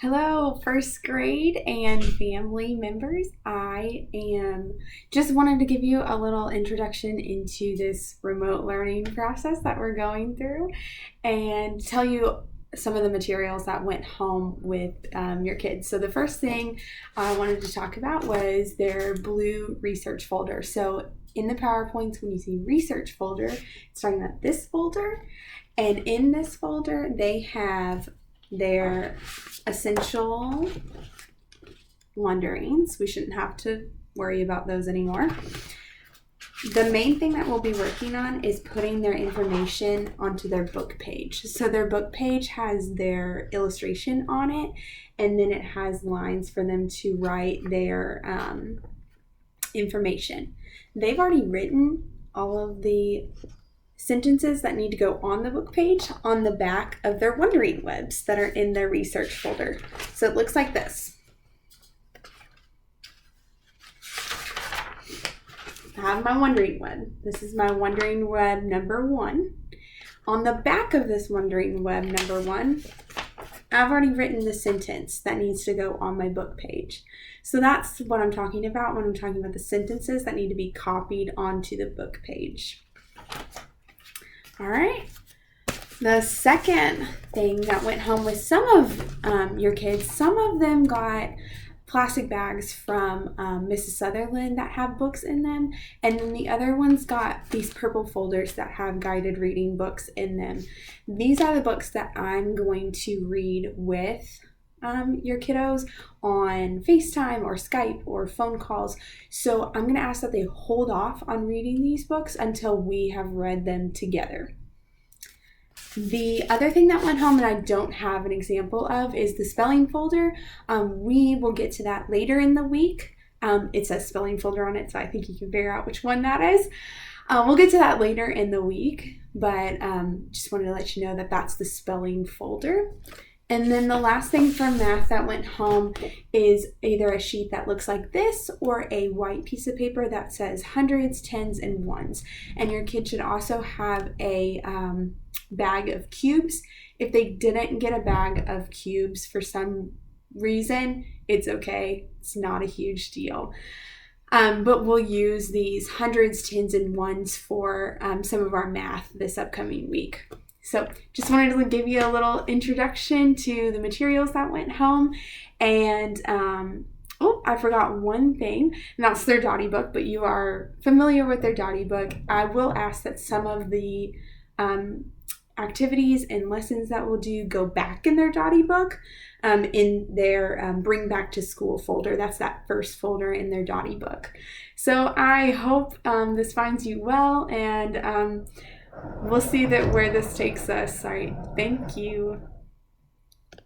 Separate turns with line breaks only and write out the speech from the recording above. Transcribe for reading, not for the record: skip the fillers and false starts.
Hello, first grade and family members. I am just wanted to give you a little introduction into this remote learning process that we're going through and tell you some of the materials that went home with your kids. So the first thing I wanted to talk about was their blue research folder. So in the PowerPoints, when you see research folder, it's talking about this folder. And in this folder, they have their essential wanderings. We shouldn't have to worry about those anymore. The main thing that we'll be working on is putting their information onto their book page. So their book page has their illustration on it, and then it has lines for them to write their information. They've already written all of the sentences that need to go on the book page on the back of their wondering webs that are in their research folder. So it looks like this. I have my wondering web. This is my wondering web number 1. On the back of this wondering web number 1, I've already written the sentence that needs to go on my book page. So that's what I'm talking about when I'm talking about the sentences that need to be copied onto the book page. All right. The second thing that went home with some of your kids, some of them got plastic bags from Mrs. Sutherland that have books in them, and then the other ones got these purple folders that have guided reading books in them. These are the books that I'm going to read with your kiddos on FaceTime or Skype or phone calls. So I'm going to ask that they hold off on reading these books until we have read them together. The other thing that went home and I don't have an example of is the spelling folder. We will get to that later in the week. It says spelling folder on it, so I think you can figure out which one that is. We'll get to that later in the week, but just wanted to let you know that that's the spelling folder. And then the last thing for math that went home is either a sheet that looks like this or a white piece of paper that says hundreds, tens, and ones. And your kid should also have a bag of cubes. If they didn't get a bag of cubes for some reason, it's okay. It's not a huge deal. But we'll use these hundreds, tens, and ones for some of our math this upcoming week. So just wanted to give you a little introduction to the materials that went home. And I forgot one thing, and that's their Dottie book, but you are familiar with their Dottie book. I will ask that some of the activities and lessons that we'll do go back in their Dottie book in their Bring Back to School folder. That's that first folder in their Dottie book. So I hope this finds you well, and we'll see where this takes us. All right, thank you.